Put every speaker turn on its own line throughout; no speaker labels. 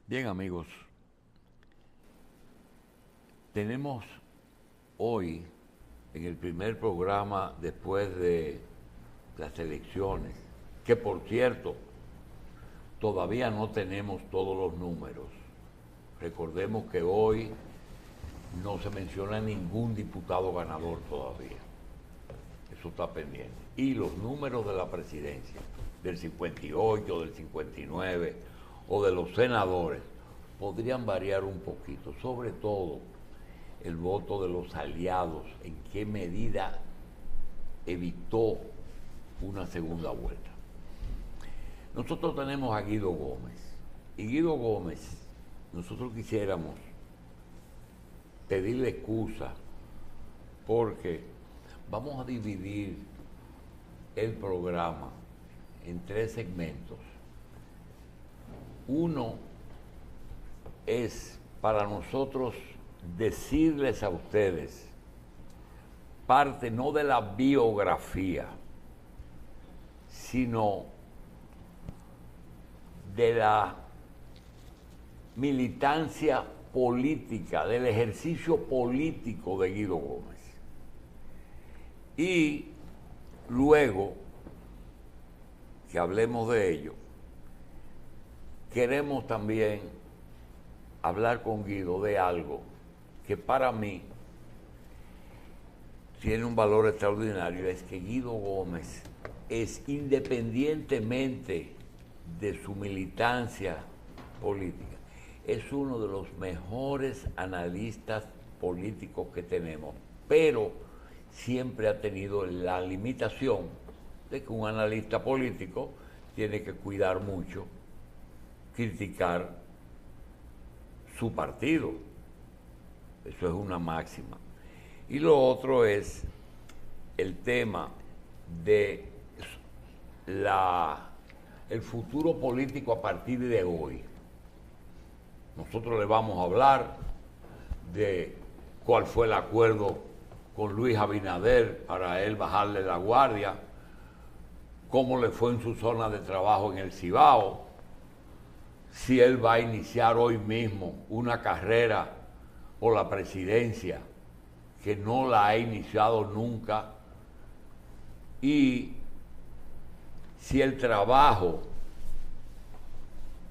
Bien, amigos, tenemos hoy en el primer programa después de las elecciones, que por cierto, todavía no tenemos todos los números. Recordemos que hoy no se menciona ningún diputado ganador todavía. Eso está pendiente. Y los números de la presidencia, del 58, del 59 o de los senadores, podrían variar un poquito, sobre todo el voto de los aliados, en qué medida evitó una segunda vuelta. Nosotros tenemos a Guido Gómez, y Guido Gómez, nosotros quisiéramos pedirle excusa porque vamos a dividir el programa en 3 segmentos. Uno es para nosotros decirles a ustedes parte no de la biografía, sino de la militancia política, del ejercicio político de Guido Gómez. Y luego que hablemos de ello, queremos también hablar con Guido de algo que para mí tiene un valor extraordinario, es que Guido Gómez es, independientemente de su militancia política, es uno de los mejores analistas políticos que tenemos, pero siempre ha tenido la limitación de que un analista político tiene que cuidar mucho, criticar su partido. Eso es una máxima. Y lo otro es el tema de el futuro político a partir de hoy. Nosotros le vamos a hablar de cuál fue el acuerdo con Luis Abinader para él bajarle la guardia, cómo le fue en su zona de trabajo en el Cibao, si él va a iniciar hoy mismo una carrera por la presidencia que no la ha iniciado nunca, y si el trabajo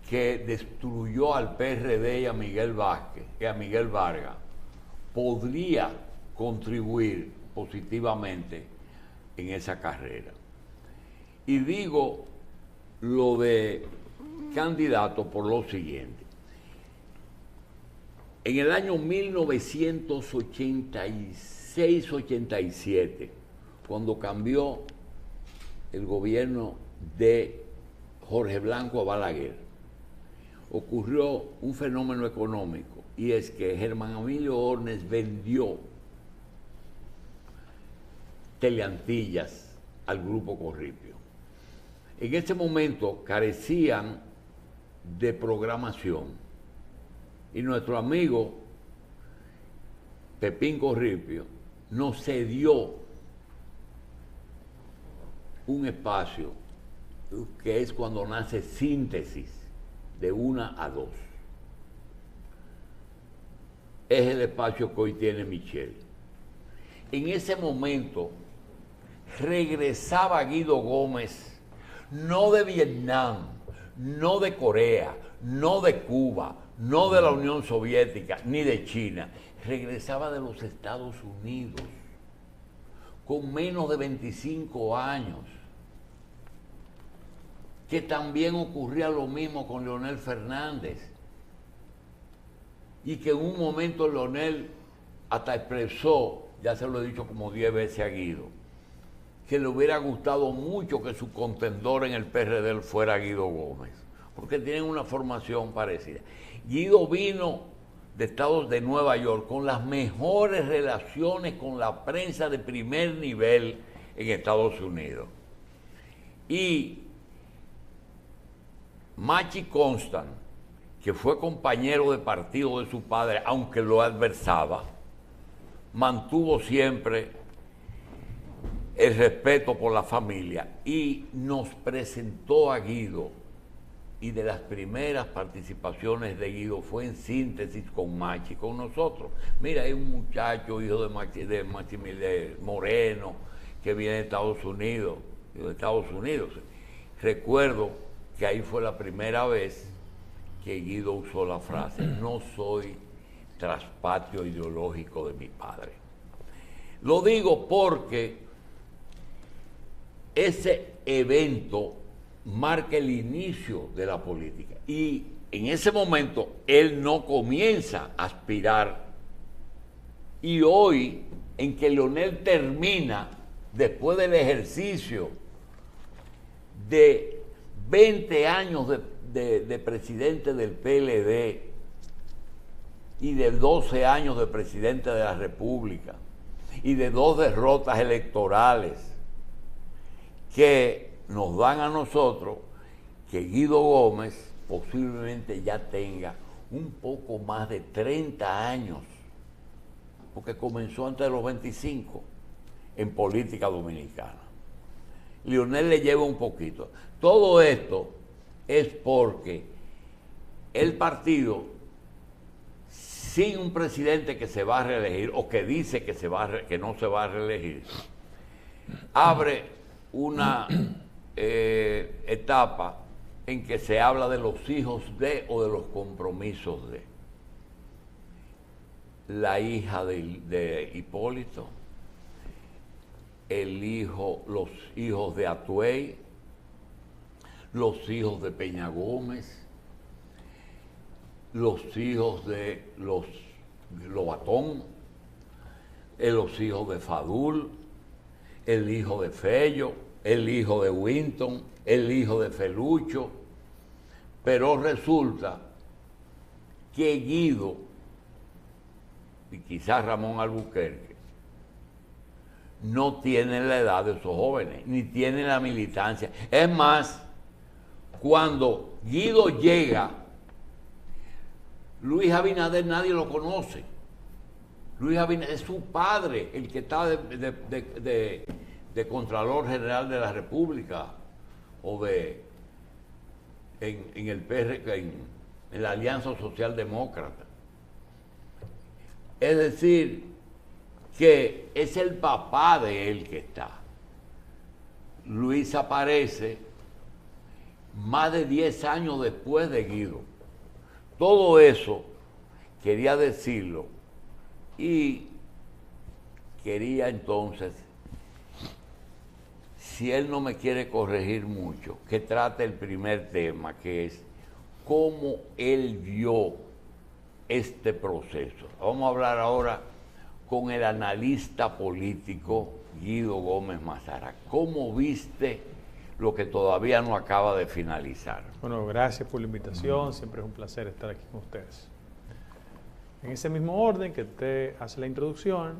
que destruyó al PRD y a Miguel Vázquez y a Miguel Vargas podría contribuir positivamente en esa carrera. Y digo lo de candidato por lo siguiente. En el año 1986-87, cuando cambió el gobierno de Jorge Blanco a Balaguer, ocurrió un fenómeno económico, y es que Germán Emilio Ornes vendió Teleantillas al Grupo Corripio. En ese momento carecían de programación, y nuestro amigo Pepín Corripio nos cedió un espacio que es cuando nace Síntesis, de 1 a 2. Es el espacio que hoy tiene Michelle. En ese momento regresaba Guido Gómez, no de Vietnam, no de Corea, no de Cuba, no de la Unión Soviética, ni de China. Regresaba de los Estados Unidos, con menos de 25 años. Que también ocurría lo mismo con Leonel Fernández. Y que en un momento Leonel hasta expresó, ya se lo he dicho como 10 veces a Guido, que le hubiera gustado mucho que su contendor en el PRD fuera Guido Gómez, porque tienen una formación parecida. Guido vino de Estados de Nueva York con las mejores relaciones con la prensa de primer nivel en Estados Unidos. Y Machi Constant, que fue compañero de partido de su padre, aunque lo adversaba, mantuvo siempre el respeto por la familia y nos presentó a Guido y de las primeras participaciones de Guido fue en síntesis con Machi, con nosotros. Mira, hay un muchacho, hijo de Moreno, que viene de Estados Unidos. Recuerdo que ahí fue la primera vez que Guido usó la frase: no soy traspatio ideológico de mi padre. Lo digo porque ese evento marca el inicio de la política y en ese momento él no comienza a aspirar, y hoy en que Leonel termina, después del ejercicio de 20 años de presidente del PLD y de 12 años de presidente de la República y de 2 derrotas electorales que nos dan a nosotros, que Guido Gómez posiblemente ya tenga un poco más de 30 años, porque comenzó antes de los 25 en política dominicana. Leonel le lleva un poquito. Todo esto es porque el partido, sin un presidente que se va a reelegir o que dice que no se va a reelegir, abre una etapa en que se habla de los hijos de o de los compromisos de. La hija de Hipólito, los hijos de Atuey, los hijos de Peña Gómez, los hijos de los Lobatón, los hijos de Fadul, el hijo de Fello, el hijo de Winton, el hijo de Felucho. Pero resulta que Guido y quizás Ramón Albuquerque no tienen la edad de esos jóvenes, ni tienen la militancia. Es más, cuando Guido llega, Luis Abinader nadie lo conoce. Luis Abinader es su padre, el que está de Contralor General de la República, o en el en la Alianza Social Demócrata. Es decir, que es el papá de él que está. Luis aparece más de 10 años después de Guido. Todo eso quería decirlo, y quería entonces, si él no me quiere corregir mucho, que trate el primer tema, que es cómo él vio este proceso. Vamos a hablar ahora con el analista político Guido Gómez Mazara. ¿Cómo viste lo que todavía no acaba de finalizar?
Bueno, gracias por la invitación. Siempre es un placer estar aquí con ustedes. En ese mismo orden que usted hace la introducción,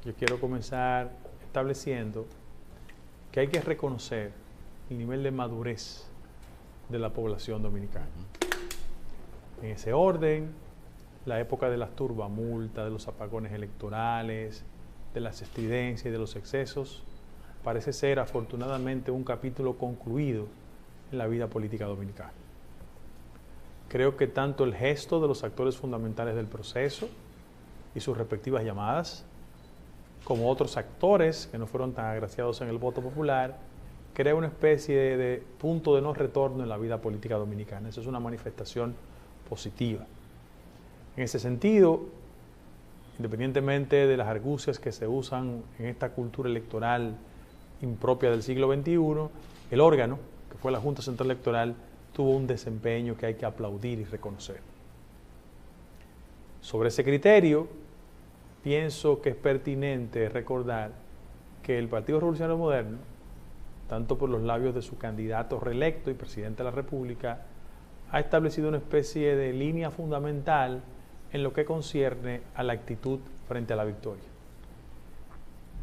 yo quiero comenzar estableciendo que hay que reconocer el nivel de madurez de la población dominicana. En ese orden, la época de las turbamultas, de los apagones electorales, de las estridencias y de los excesos, parece ser afortunadamente un capítulo concluido en la vida política dominicana. Creo que tanto el gesto de los actores fundamentales del proceso y sus respectivas llamadas, como otros actores que no fueron tan agraciados en el voto popular, crea una especie de punto de no retorno en la vida política dominicana. Eso es una manifestación positiva. En ese sentido, independientemente de las argucias que se usan en esta cultura electoral impropia del siglo XXI, el órgano, que fue la Junta Central Electoral, tuvo un desempeño que hay que aplaudir y reconocer. Sobre ese criterio, pienso que es pertinente recordar que el Partido Revolucionario Moderno, tanto por los labios de su candidato reelecto y presidente de la República, ha establecido una especie de línea fundamental en lo que concierne a la actitud frente a la victoria.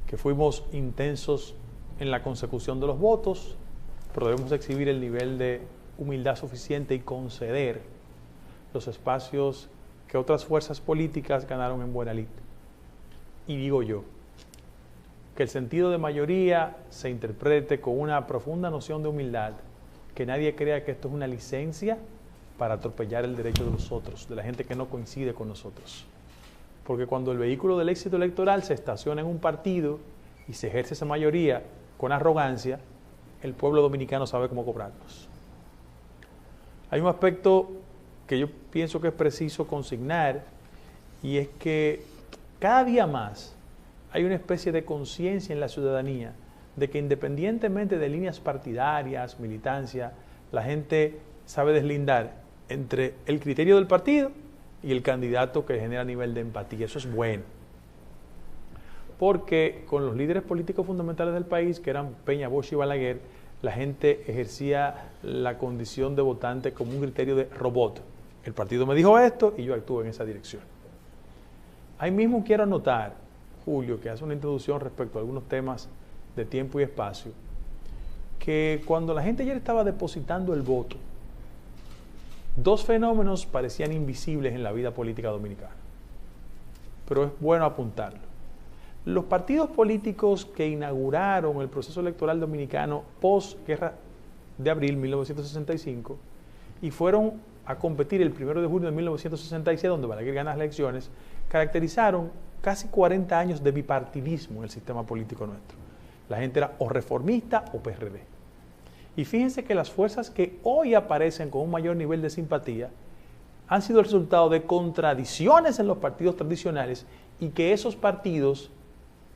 Que fuimos intensos en la consecución de los votos, pero debemos exhibir el nivel de humildad suficiente y conceder los espacios que otras fuerzas políticas ganaron en buena lid. Y digo yo, que el sentido de mayoría se interprete con una profunda noción de humildad que nadie crea que esto es una licencia para atropellar el derecho de los otros, de la gente que no coincide con nosotros. Porque cuando el vehículo del éxito electoral se estaciona en un partido y se ejerce esa mayoría con arrogancia, el pueblo dominicano sabe cómo cobrarnos. Hay un aspecto que yo pienso que es preciso consignar, y es que cada día más hay una especie de conciencia en la ciudadanía de que independientemente de líneas partidarias, militancia, la gente sabe deslindar entre el criterio del partido y el candidato que genera nivel de empatía. Eso es bueno. Porque con los líderes políticos fundamentales del país, que eran Peña, Bosch y Balaguer, la gente ejercía la condición de votante como un criterio de robot. El partido me dijo esto y yo actúo en esa dirección. Ahí mismo quiero anotar, Julio, que hace una introducción respecto a algunos temas de tiempo y espacio, que cuando la gente ayer estaba depositando el voto, dos fenómenos parecían invisibles en la vida política dominicana. Pero es bueno apuntarlo. Los partidos políticos que inauguraron el proceso electoral dominicano post-guerra de abril de 1965 y fueron a competir el 1 de junio de 1966, donde Balaguer gana las elecciones, caracterizaron casi 40 años de bipartidismo en el sistema político nuestro. La gente era o reformista o PRD. Y fíjense que las fuerzas que hoy aparecen con un mayor nivel de simpatía han sido el resultado de contradicciones en los partidos tradicionales y que esos partidos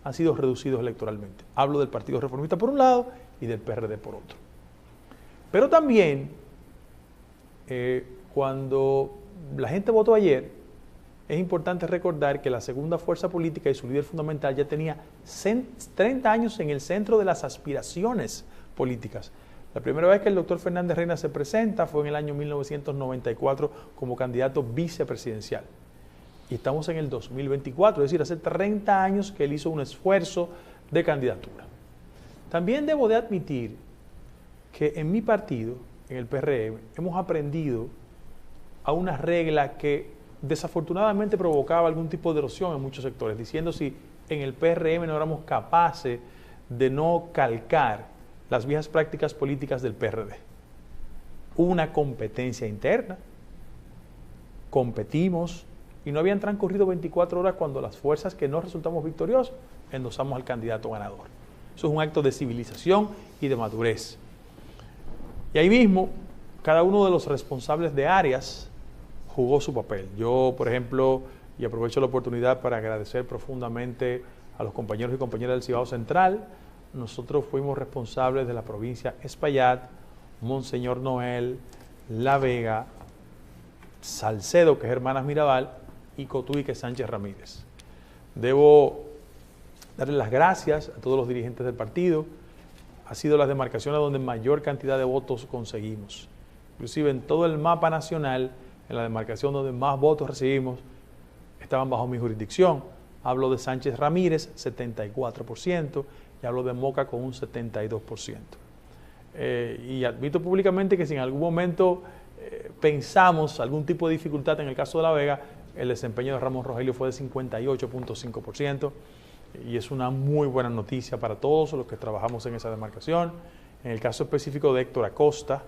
han sido reducidos electoralmente. Hablo del Partido Reformista por un lado y del PRD por otro. Pero también, cuando la gente votó ayer, es importante recordar que la segunda fuerza política y su líder fundamental ya tenía 30 años en el centro de las aspiraciones políticas. La primera vez que el doctor Fernández Reina se presenta fue en el año 1994 como candidato vicepresidencial. Y estamos en el 2024, es decir, hace 30 años que él hizo un esfuerzo de candidatura. También debo de admitir que en mi partido, en el PRM, hemos aprendido a una regla que desafortunadamente provocaba algún tipo de erosión en muchos sectores, diciendo si en el PRM no éramos capaces de no calcar las viejas prácticas políticas del PRD. Hubo una competencia interna, competimos, y no habían transcurrido 24 horas cuando las fuerzas que no resultamos victoriosos endosamos al candidato ganador. Eso es un acto de civilización y de madurez. Y ahí mismo, cada uno de los responsables de áreas jugó su papel. Yo, por ejemplo, y aprovecho la oportunidad para agradecer profundamente a los compañeros y compañeras del Cibao Central. Nosotros fuimos responsables de la provincia Espaillat, Monseñor Noel, La Vega, Salcedo, que es Hermanas Mirabal, y Cotuí, que es Sánchez Ramírez. Debo darle las gracias a todos los dirigentes del partido. Ha sido las demarcaciones donde mayor cantidad de votos conseguimos. Inclusive en todo el mapa nacional, en la demarcación donde más votos recibimos, estaban bajo mi jurisdicción. Hablo de Sánchez Ramírez, 74%, y hablo de Moca con un 72%. Y admito públicamente que si en algún momento pensamos algún tipo de dificultad en el caso de La Vega, el desempeño de Ramón Rogelio fue de 58.5%, y es una muy buena noticia para todos los que trabajamos en esa demarcación. En el caso específico de Héctor Acosta,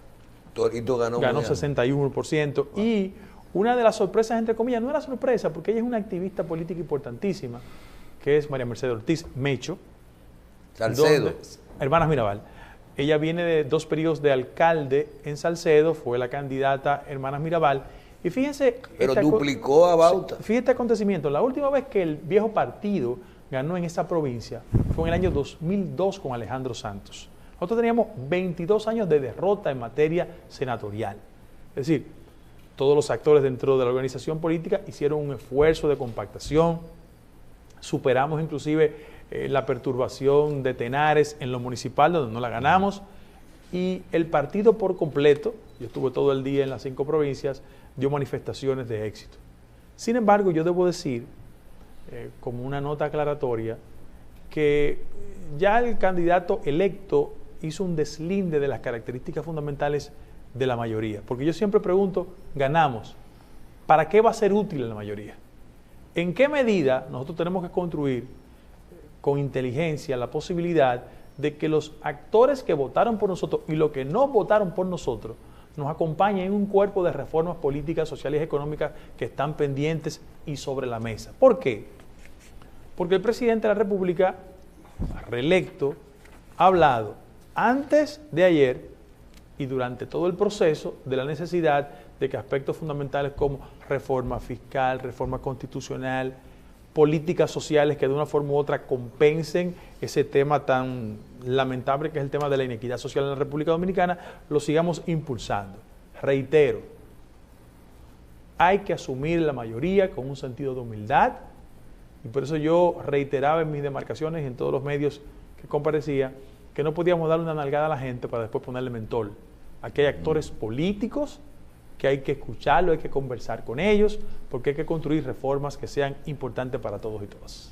Torito ganó
61%, wow. Y una de las sorpresas, entre comillas, no era sorpresa, porque ella es una activista política importantísima, que es María Mercedes Ortiz Mecho,
Salcedo,
Hermanas Mirabal. Ella viene de 2 periodos de alcalde en Salcedo, fue la candidata Hermanas Mirabal. Y fíjense...
Pero duplicó a Bauta.
Fíjate este acontecimiento. La última vez que el viejo partido ganó en esa provincia fue en el año 2002 con Alejandro Santos. Nosotros teníamos 22 años de derrota en materia senatorial. Es decir, todos los actores dentro de la organización política hicieron un esfuerzo de compactación. Superamos inclusive la perturbación de Tenares en lo municipal, donde no la ganamos. Y el partido por completo, yo estuve todo el día en las 5 provincias, dio manifestaciones de éxito. Sin embargo, yo debo decir, como una nota aclaratoria, que ya el candidato electo hizo un deslinde de las características fundamentales de la mayoría. Porque yo siempre pregunto, ganamos, ¿para qué va a ser útil la mayoría? ¿En qué medida nosotros tenemos que construir con inteligencia la posibilidad de que los actores que votaron por nosotros y los que no votaron por nosotros nos acompañen en un cuerpo de reformas políticas, sociales y económicas que están pendientes y sobre la mesa. ¿Por qué? Porque el presidente de la República, reelecto, ha hablado antes de ayer y durante todo el proceso de la necesidad de que aspectos fundamentales como reforma fiscal, reforma constitucional, políticas sociales que de una forma u otra compensen ese tema tan lamentable que es el tema de la inequidad social en la República Dominicana, lo sigamos impulsando. Reitero, hay que asumir la mayoría con un sentido de humildad, y por eso yo reiteraba en mis demarcaciones y en todos los medios que comparecía que no podíamos darle una nalgada a la gente para después ponerle mentol. Aquí hay actores políticos que hay que escucharlo, hay que conversar con ellos, porque hay que construir reformas que sean importantes para todos y todas.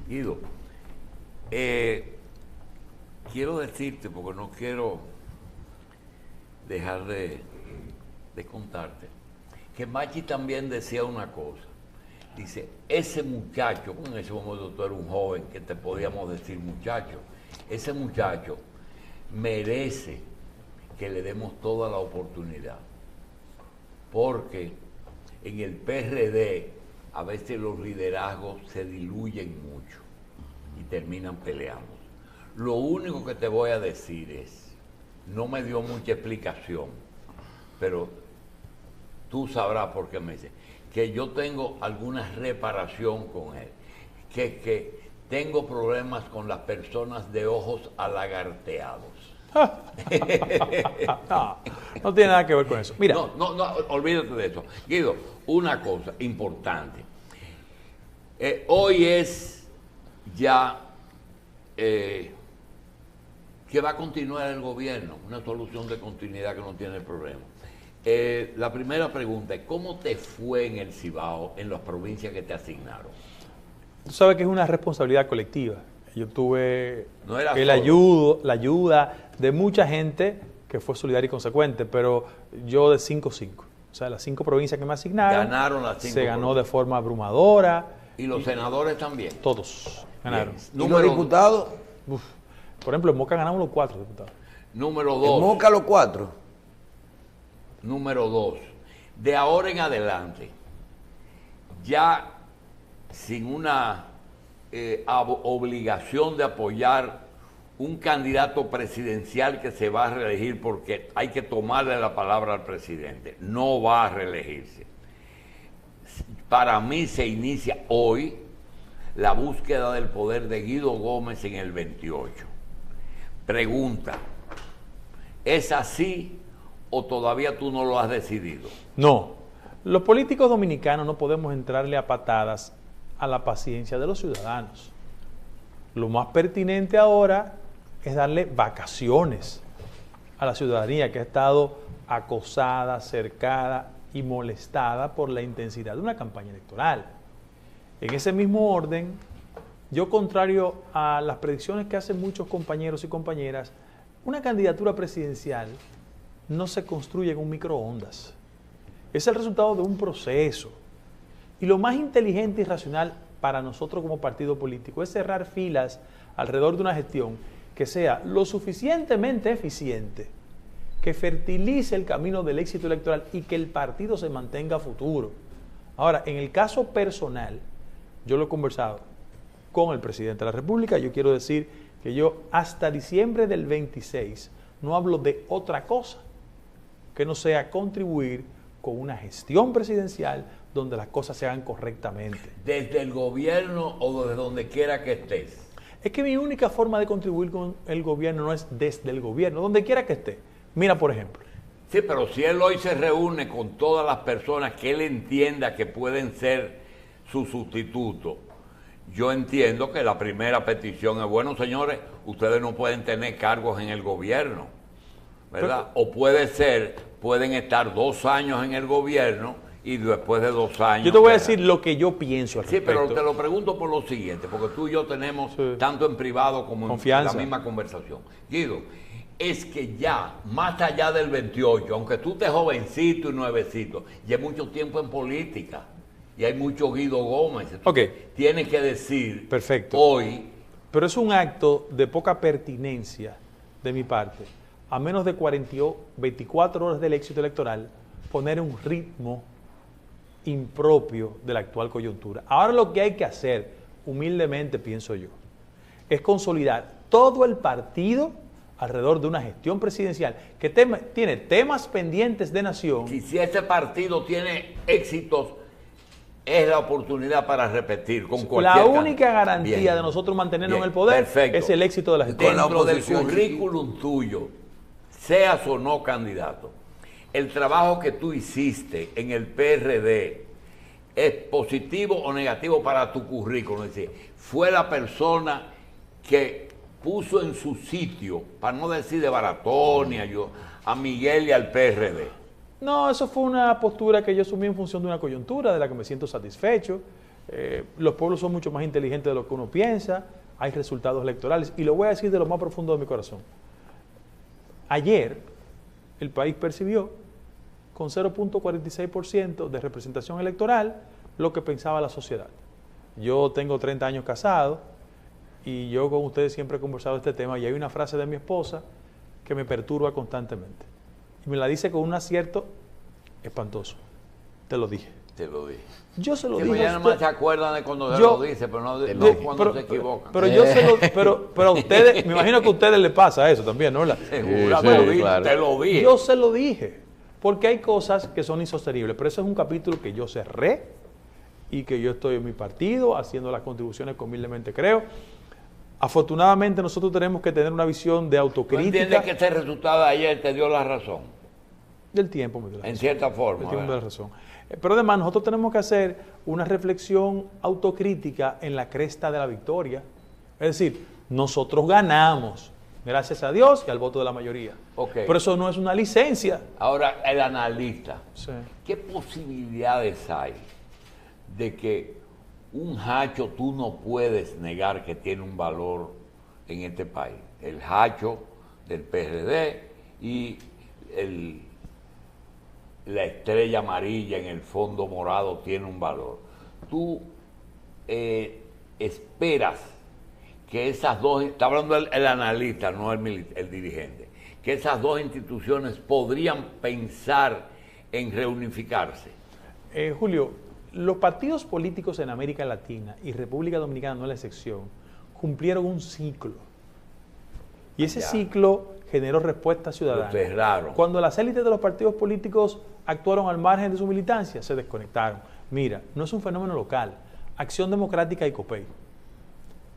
Guido, quiero decirte, porque no quiero dejar de contarte, que Machi también decía una cosa. Dice, ese muchacho, en ese momento tú eres un joven que te podíamos decir muchacho, ese muchacho merece que le demos toda la oportunidad. Porque en el PRD a veces los liderazgos se diluyen mucho y terminan peleando. Lo único que te voy a decir es, no me dio mucha explicación, pero tú sabrás por qué me dice, que yo tengo alguna reparación con él, que tengo problemas con las personas de ojos alagarteados.
No tiene nada que ver con eso. Mira.
No, olvídate de eso. Guido, una cosa importante. Hoy es ya que va a continuar el gobierno, una solución de continuidad que no tiene problema. La primera pregunta es, ¿cómo te fue en el Cibao, en las provincias que te asignaron?
Tú sabes que es una responsabilidad colectiva. Yo tuve la ayuda de mucha gente que fue solidaria y consecuente, pero yo de 5-5. O sea, las 5 provincias que me asignaron,
ganaron las 5
se ganó de forma abrumadora.
¿Y los senadores también?
Todos ganaron.
¿Y los diputados?
Por ejemplo, en Moca ganamos los 4 diputados.
Número 2.
¿En Moca los 4?
Número 2. De ahora en adelante, ya sin una obligación de apoyar un candidato presidencial que se va a reelegir, porque hay que tomarle la palabra al presidente, no va a reelegirse. Para mí se inicia hoy la búsqueda del poder de Guido Gómez en el 28. Pregunta, ¿es así o todavía tú no lo has decidido?
No, los políticos dominicanos no podemos entrarle a patadas a la paciencia de los ciudadanos. Lo más pertinente ahora es darle vacaciones a la ciudadanía que ha estado acosada, cercada y molestada por la intensidad de una campaña electoral. En ese mismo orden, yo, contrario a las predicciones que hacen muchos compañeros y compañeras, una candidatura presidencial no se construye en un microondas. Es el resultado de un proceso. Y lo más inteligente y racional para nosotros como partido político es cerrar filas alrededor de una gestión que sea lo suficientemente eficiente, que fertilice el camino del éxito electoral y que el partido se mantenga a futuro. Ahora, en el caso personal, yo lo he conversado con el presidente de la República. Yo quiero decir que yo hasta diciembre del 26 no hablo de otra cosa que no sea contribuir con una gestión presidencial donde las cosas se hagan correctamente.
¿Desde el gobierno o desde donde quiera que estés?
Es que mi única forma de contribuir con el gobierno no es desde el gobierno, donde quiera que esté. Mira, por ejemplo.
Sí, pero si él hoy se reúne con todas las personas que él entienda que pueden ser su sustituto, yo entiendo que la primera petición es, bueno, señores, ustedes no pueden tener cargos en el gobierno, ¿verdad? O puede ser, pueden estar 2 años en el gobierno y después de 2 años...
Yo te voy a decir lo que yo pienso al respecto.
Sí, pero te lo pregunto por lo siguiente, porque tú y yo tenemos, tanto en privado como
confianza,
en la misma conversación. Guido, es que ya, más allá del 28, aunque tú estés jovencito y nuevecito, ya hay mucho tiempo en política y hay mucho Guido Gómez.
Ok.
Tienes que decir
perfecto,
hoy
Pero es un acto de poca pertinencia de mi parte, a menos de 24 horas del éxito electoral, poner un ritmo impropio de la actual coyuntura. Ahora lo que hay que hacer, humildemente pienso yo, es consolidar todo el partido alrededor de una gestión presidencial que tiene temas pendientes de nación.
Y si ese partido tiene éxitos, es la oportunidad para repetir con cualquier
La única garantía
Bien.
de nosotros mantenernos
Bien.
en el poder
Perfecto.
es el éxito de la gestión.
Dentro del
oposición,
currículum tuyo, seas o no candidato, el trabajo que tú hiciste en el PRD es positivo o negativo para tu currículum. Es decir, fue la persona que puso en su sitio, para no decir de Baratonia, a Miguel y al PRD.
No, eso fue una postura que yo asumí en función de una coyuntura de la que me siento satisfecho. Los pueblos son mucho más inteligentes de lo que uno piensa, hay resultados electorales, y lo voy a decir de lo más profundo de mi corazón. Ayer, el país percibió con 0.46% de representación electoral lo que pensaba la sociedad. Yo tengo 30 años casado y yo con ustedes siempre he conversado de este tema, y hay una frase de mi esposa que me perturba constantemente. Y me la dice con un acierto espantoso. Te lo dije.
Te lo dije.
Yo se lo
Que
dije
mañana
a usted.
más se acuerdan de cuando se
Yo-
lo dice, pero no cuando
pero,
se equivocan.
Pero yo se lo, pero a ustedes, me imagino que a ustedes les pasa eso también, ¿no?
Seguro,
Sí,
te lo
sí,
dije,
claro.
te lo dije.
Yo se lo dije, porque hay cosas que son insostenibles, pero eso es un capítulo que yo cerré y que yo estoy en mi partido haciendo las contribuciones que humildemente creo. Afortunadamente nosotros tenemos que tener una visión de
¿Tú
autocrítica.
entiendes que ese resultado de ayer te dio la razón?
Del tiempo, me dio la
En
razón.
cierta forma.
El tiempo me da
¿verdad?
razón. Pero además nosotros tenemos que hacer una reflexión autocrítica en la cresta de la victoria. Es decir, nosotros ganamos, gracias a Dios y al voto de la mayoría.
Ok.
Pero eso no es una licencia.
Ahora, el analista,
Sí.
¿qué posibilidades hay de que un hacho tú no puedes negar que tiene un valor en este país? El hacho del PRD y la estrella amarilla en el fondo morado tiene un valor. Tú esperas que esas dos, está hablando el analista, no el dirigente, que esas dos instituciones podrían pensar en reunificarse.
Julio, los partidos políticos en América Latina y República Dominicana no es la excepción, cumplieron un ciclo. Y ese
Ya.
ciclo generó respuestas ciudadanas.
Lo cerraron.
Cuando las élites de los partidos políticos actuaron al margen de su militancia, se desconectaron. Mira, no es un fenómeno local. Acción Democrática y COPEI,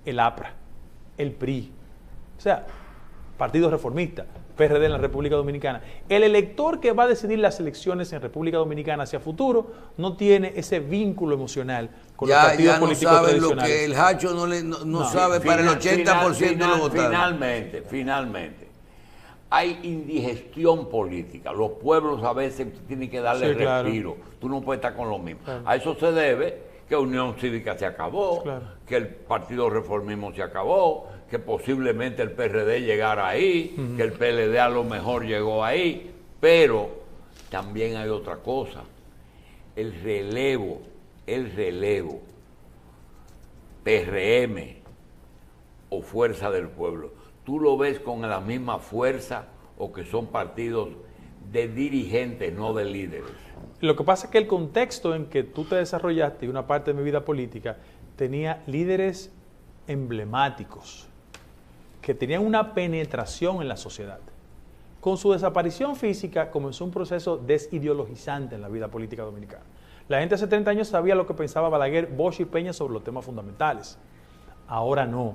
el APRA, el PRI, o sea, partidos reformistas, PRD en la República Dominicana. El elector que va a decidir las elecciones en República Dominicana hacia futuro no tiene ese vínculo emocional con los
Ya,
partidos
ya no
políticos
saben lo
tradicionales.
que el hacho no sabe para el 80% de los votantes.
Finalmente, hay indigestión política. Los pueblos a veces tienen que darle
Sí, claro.
respiro. Tú no puedes estar con lo mismo.
Claro.
A eso se debe que Unión Cívica se acabó,
Claro.
que el Partido Reformismo se acabó, que posiblemente el PRD llegara ahí, que el PLD a lo mejor llegó ahí, pero también hay otra cosa. El relevo, PRM o Fuerza del Pueblo, ¿tú lo ves con la misma fuerza o que son partidos de dirigentes, no de líderes?
Lo que pasa es que el contexto en que tú te desarrollaste y una parte de mi vida política tenía líderes emblemáticos que tenían una penetración en la sociedad. Con su desaparición física comenzó un proceso desideologizante en la vida política dominicana. La gente hace 30 años sabía lo que pensaba Balaguer, Bosch y Peña sobre los temas fundamentales. Ahora no.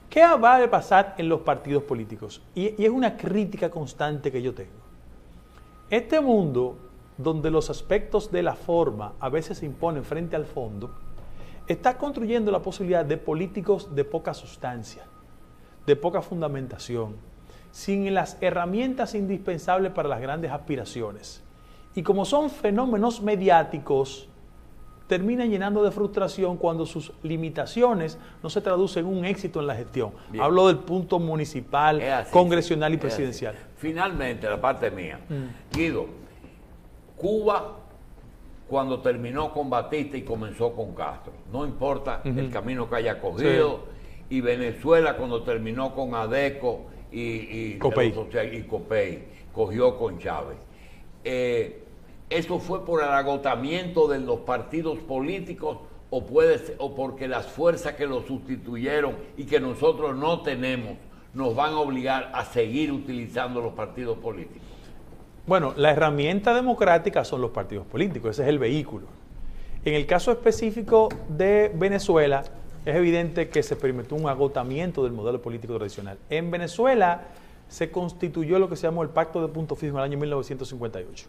¿Qué va a pasar en los partidos políticos? Y es una crítica constante que yo tengo. Este mundo, donde los aspectos de la forma a veces se imponen frente al fondo, está construyendo la posibilidad de políticos de poca sustancia, de poca fundamentación, sin las herramientas indispensables para las grandes aspiraciones. Y como son fenómenos mediáticos, terminan llenando de frustración cuando sus limitaciones no se traducen en un éxito en la gestión.
Bien.
Hablo del punto municipal,
Es así,
congresional y
es así.
presidencial.
Finalmente, la parte mía. Guido, Cuba, cuando terminó con Batista y comenzó con Castro, no importa el camino que haya cogido y Venezuela cuando terminó con Adeco y Copey, cogió con Chávez. ¿Eso fue por el agotamiento de los partidos políticos o porque las fuerzas que lo sustituyeron y que nosotros no tenemos nos van a obligar a seguir utilizando los partidos políticos?
Bueno, la herramienta democrática son los partidos políticos, ese es el vehículo. En el caso específico de Venezuela, es evidente que se experimentó un agotamiento del modelo político tradicional. En Venezuela se constituyó lo que se llamó el Pacto de Punto Fijo en el año 1958,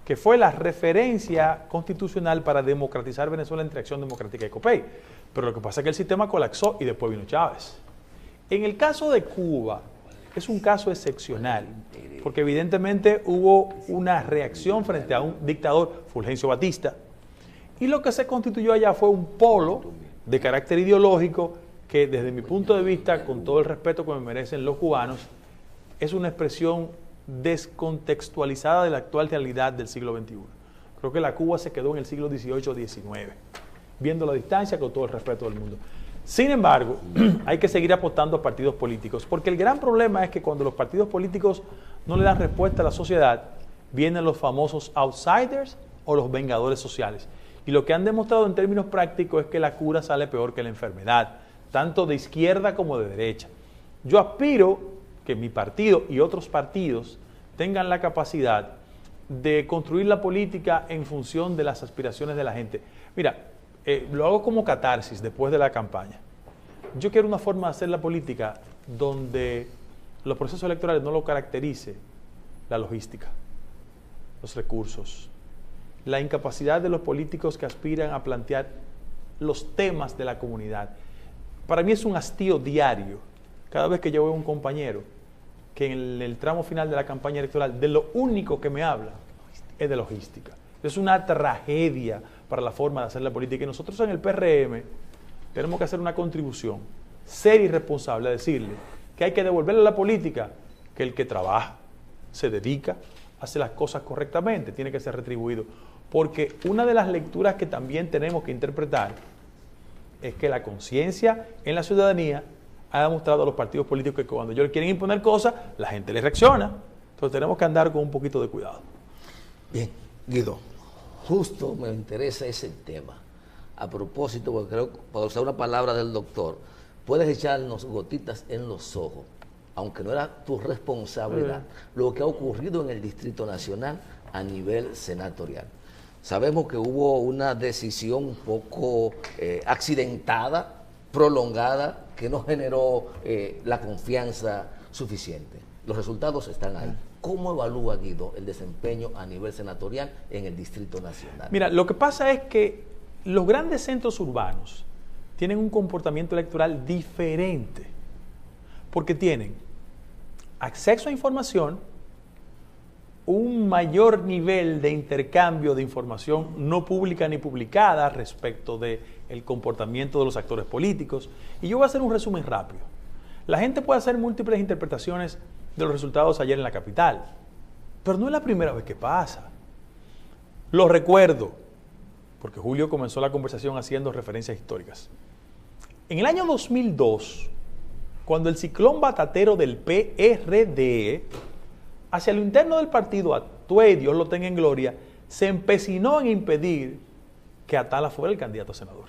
que fue la referencia constitucional para democratizar Venezuela entre Acción Democrática y Copey. Pero lo que pasa es que el sistema colapsó y después vino Chávez. En el caso de Cuba, es un caso excepcional, porque evidentemente hubo una reacción frente a un dictador, Fulgencio Batista, y lo que se constituyó allá fue un polo de carácter ideológico que desde mi punto de vista, con todo el respeto que me merecen los cubanos, es una expresión descontextualizada de la actual realidad del siglo XXI. Creo que la Cuba se quedó en el siglo XVIII o XIX, viendo la distancia con todo el respeto del mundo. Sin embargo, hay que seguir apostando a partidos políticos, porque el gran problema es que cuando los partidos políticos no le dan respuesta a la sociedad, vienen los famosos outsiders o los vengadores sociales. Y lo que han demostrado en términos prácticos es que la cura sale peor que la enfermedad, tanto de izquierda como de derecha. Yo aspiro que mi partido y otros partidos tengan la capacidad de construir la política en función de las aspiraciones de la gente. Mira, lo hago como catarsis después de la campaña. Yo quiero una forma de hacer la política donde los procesos electorales no lo caracterice la logística, los recursos, la incapacidad de los políticos que aspiran a plantear los temas de la comunidad. Para mí es un hastío diario, cada vez que yo veo a un compañero que en el tramo final de la campaña electoral, de lo único que me habla es de logística. Es una tragedia para la forma de hacer la política. Y nosotros en el PRM tenemos que hacer una contribución seria y responsable a decirle que hay que devolverle a la política que el que trabaja, se dedica, hace las cosas correctamente, tiene que ser retribuido. Porque una de las lecturas que también tenemos que interpretar es que la conciencia en la ciudadanía ha demostrado a los partidos políticos que cuando ellos quieren imponer cosas, la gente les reacciona. Entonces tenemos que andar con un poquito de cuidado.
Bien, Guido, justo me interesa ese tema. A propósito, porque creo que para usar una palabra del doctor, puedes echarnos gotitas en los ojos, aunque no era tu responsabilidad, lo que ha ocurrido en el Distrito Nacional a nivel senatorial. Sabemos que hubo una decisión un poco accidentada, prolongada, que no generó la confianza suficiente. Los resultados están ahí. ¿Cómo evalúa, Guido, el desempeño a nivel senatorial en el Distrito Nacional?
Mira, lo que pasa es que los grandes centros urbanos tienen un comportamiento electoral diferente, porque tienen acceso a información, un mayor nivel de intercambio de información no pública ni publicada respecto del comportamiento de los actores políticos. Y yo voy a hacer un resumen rápido. La gente puede hacer múltiples interpretaciones de los resultados ayer en la capital, pero no es la primera vez que pasa. Lo recuerdo, porque Julio comenzó la conversación haciendo referencias históricas. En el año 2002, cuando el ciclón batatero del PRD hacia lo interno del partido, Atuey, Dios lo tenga en gloria, se empecinó en impedir que Atala fuera el candidato a senador.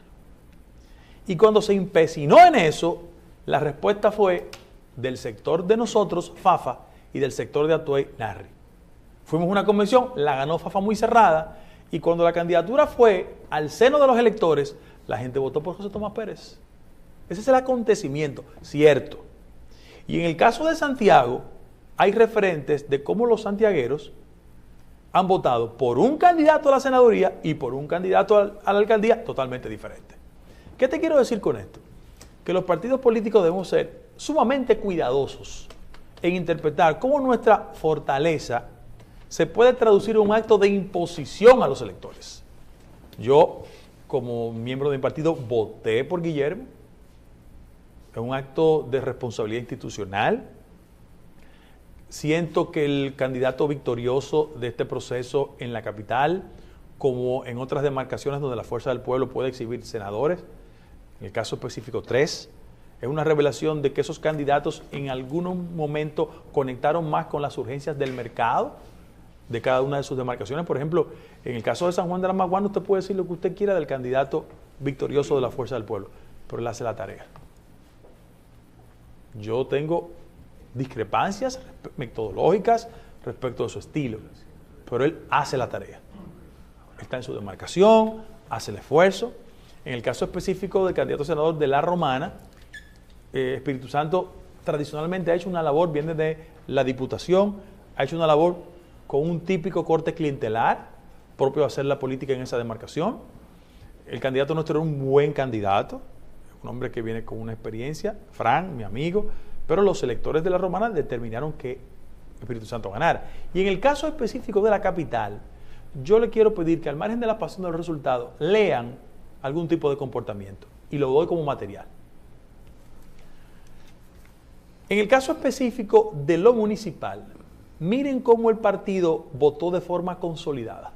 Y cuando se empecinó en eso, la respuesta fue del sector de nosotros, Fafa, y del sector de Atuey, Narri. Fuimos a una convención, la ganó Fafa muy cerrada, y cuando la candidatura fue al seno de los electores, la gente votó por José Tomás Pérez. Ese es el acontecimiento, cierto. Y en el caso de Santiago, hay referentes de cómo los santiagueros han votado por un candidato a la senaduría y por un candidato a la alcaldía totalmente diferente. ¿Qué te quiero decir con esto? Que los partidos políticos debemos ser sumamente cuidadosos en interpretar cómo nuestra fortaleza se puede traducir en un acto de imposición a los electores. Yo, como miembro de mi partido, voté por Guillermo. Es un acto de responsabilidad institucional. Siento que el candidato victorioso de este proceso en la capital, como en otras demarcaciones donde la Fuerza del Pueblo puede exhibir senadores, en el caso específico 3, Es una revelación de que esos candidatos en algún momento conectaron más con las urgencias del mercado de cada una de sus demarcaciones. Por ejemplo, en el caso de San Juan de la Maguana, usted puede decir lo que usted quiera del candidato victorioso de la Fuerza del Pueblo, pero él hace la tarea. Yo tengo discrepancias metodológicas respecto de su estilo, pero él hace la tarea. Está en su demarcación, hace el esfuerzo. En el caso específico del candidato senador de La Romana, Espíritu Santo tradicionalmente ha hecho una labor, viene de la Diputación, ha hecho una labor con un típico corte clientelar, propio de hacer la política en esa demarcación. El candidato nuestro era un buen candidato, un hombre que viene con una experiencia, Fran, mi amigo, pero los electores de La Romana determinaron que Espíritu Santo ganara. Y en el caso específico de la capital, yo le quiero pedir que al margen de la pasión de los resultados, lean algún tipo de comportamiento, y lo doy como material. En el caso específico de lo municipal, miren cómo el partido votó de forma consolidada.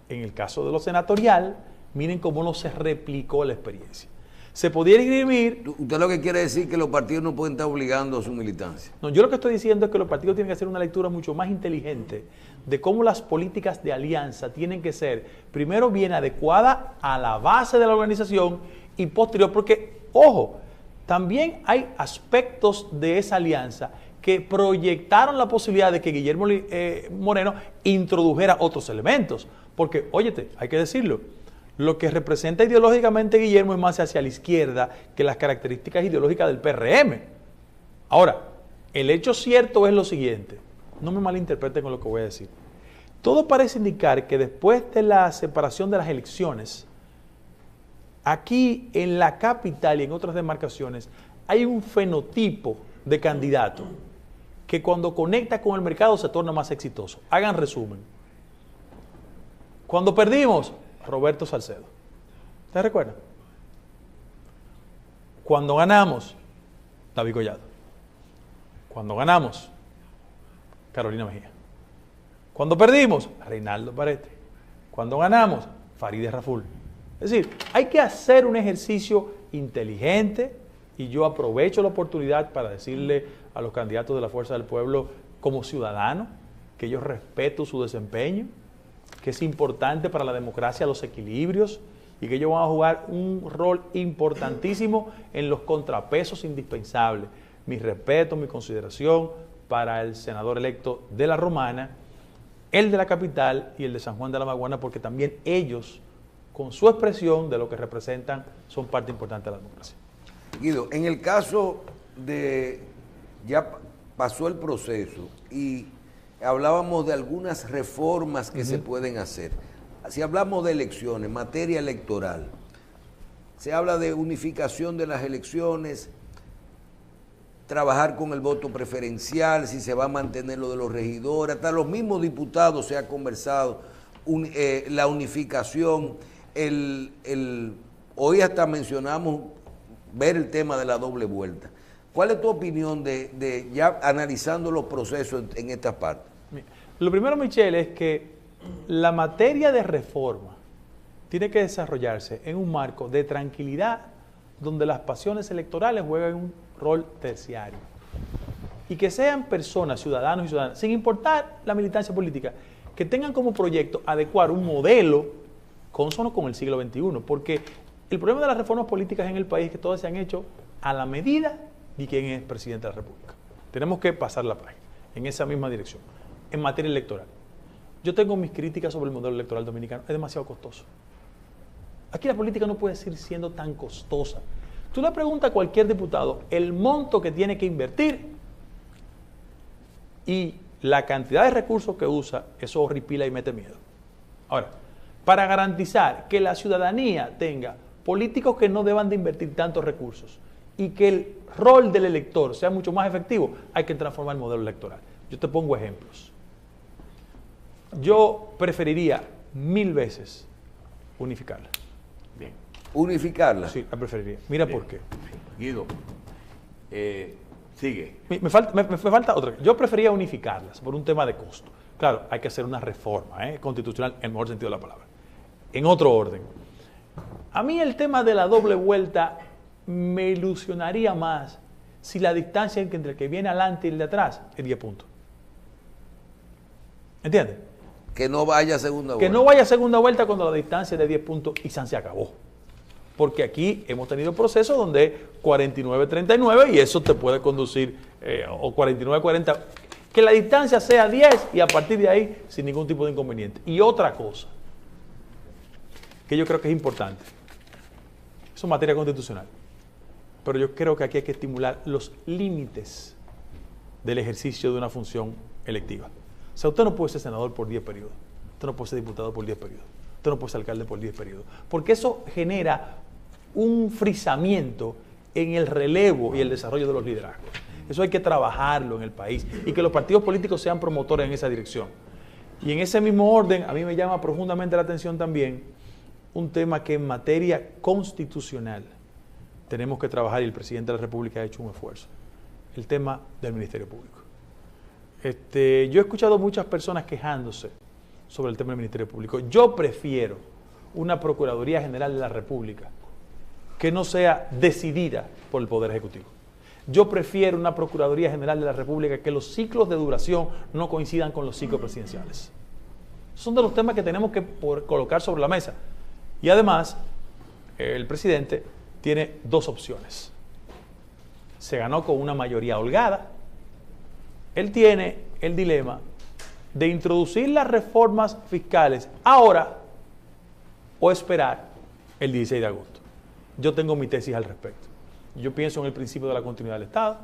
En el caso de lo senatorial, miren cómo no se replicó la experiencia. Se podía escribir...
Usted lo que quiere decir que los partidos no pueden estar obligando a su militancia.
No, yo lo que estoy diciendo es que los partidos tienen que hacer una lectura mucho más inteligente de cómo las políticas de alianza tienen que ser, primero, bien adecuadas a la base de la organización y posterior, porque, ojo, también hay aspectos de esa alianza que proyectaron la posibilidad de que Guillermo Moreno introdujera otros elementos. Porque, óyete, hay que decirlo, lo que representa ideológicamente Guillermo es más hacia la izquierda que las características ideológicas del PRM. Ahora, el hecho cierto es lo siguiente, no me malinterpreten con lo que voy a decir. Todo parece indicar que después de la separación de las elecciones, aquí en la capital y en otras demarcaciones, hay un fenotipo de candidato que cuando conecta con el mercado se torna más exitoso. Hagan resumen. Cuando perdimos, Roberto Salcedo. ¿Ustedes recuerdan? Cuando ganamos, David Collado. Cuando ganamos, Carolina Mejía. Cuando perdimos, Reinaldo Parete. Cuando ganamos, Farideh Raful. Es decir, hay que hacer un ejercicio inteligente y yo aprovecho la oportunidad para decirle a los candidatos de la Fuerza del Pueblo como ciudadano que yo respeto su desempeño, que es importante para la democracia los equilibrios y que ellos van a jugar un rol importantísimo en los contrapesos indispensables. Mi respeto, mi consideración para el senador electo de La Romana, el de la capital y el de San Juan de la Maguana, porque también ellos, con su expresión de lo que representan, son parte importante de la democracia.
Guido, en el caso de, ya pasó el proceso y hablábamos de algunas reformas que se pueden hacer. Si hablamos de elecciones, materia electoral, se habla de unificación de las elecciones, trabajar con el voto preferencial, si se va a mantener lo de los regidores, hasta los mismos diputados se ha conversado, la unificación, hoy hasta mencionamos ver el tema de la doble vuelta. ¿Cuál es tu opinión de ya analizando los procesos en estas partes?
Lo primero, Michelle, es que la materia de reforma tiene que desarrollarse en un marco de tranquilidad donde las pasiones electorales jueguen un rol terciario. Y que sean personas, ciudadanos y ciudadanas, sin importar la militancia política, que tengan como proyecto adecuar un modelo consono con el siglo XXI. Porque el problema de las reformas políticas en el país es que todas se han hecho a la medida de quién es presidente de la República. Tenemos que pasar la página en esa misma dirección. En materia electoral, yo tengo mis críticas sobre el modelo electoral dominicano. Es demasiado costoso. Aquí la política no puede seguir siendo tan costosa. Tú le preguntas a cualquier diputado el monto que tiene que invertir y la cantidad de recursos que usa, eso horripila y mete miedo. Ahora, para garantizar que la ciudadanía tenga políticos que no deban de invertir tantos recursos y que el rol del elector sea mucho más efectivo, hay que transformar el modelo electoral. Yo te pongo ejemplos. Yo preferiría 1000 veces unificarla.
Bien.
¿Unificarla?
Sí, la preferiría. Mira por qué.
Guido, sigue.
Me falta otra. Yo prefería unificarlas por un tema de costo. Claro, hay que hacer una reforma constitucional en el mejor sentido de la palabra. En otro orden. A mí el tema de la doble vuelta me ilusionaría más si la distancia entre el que viene adelante y el de atrás es 10 puntos. ¿Entiendes?
Que no vaya a segunda vuelta.
Que no vaya a segunda vuelta cuando la distancia es de 10 puntos y se acabó. Porque aquí hemos tenido procesos donde 49-39 y eso te puede conducir, o 49-40, que la distancia sea 10 y a partir de ahí sin ningún tipo de inconveniente. Y otra cosa que yo creo que es importante, eso es materia constitucional, pero yo creo que aquí hay que estimular los límites del ejercicio de una función electiva. O sea, usted no puede ser senador por 10 periodos, usted no puede ser diputado por 10 periodos, usted no puede ser alcalde por 10 periodos, porque eso genera un frisamiento en el relevo y el desarrollo de los liderazgos. Eso hay que trabajarlo en el país y que los partidos políticos sean promotores en esa dirección. Y en ese mismo orden, a mí me llama profundamente la atención también un tema que en materia constitucional tenemos que trabajar y el presidente de la República ha hecho un esfuerzo. El tema del Ministerio Público. Yo he escuchado muchas personas quejándose sobre el tema del Ministerio Público. Yo prefiero una Procuraduría General de la República que no sea decidida por el Poder Ejecutivo. Yo prefiero una Procuraduría General de la República que los ciclos de duración no coincidan con los ciclos presidenciales. Son de los temas que tenemos que colocar sobre la mesa. Y además, el presidente tiene dos opciones. Se ganó con una mayoría holgada. Él tiene el dilema de introducir las reformas fiscales ahora o esperar el 16 de agosto. Yo tengo mi tesis al respecto. Yo pienso en el principio de la continuidad del Estado,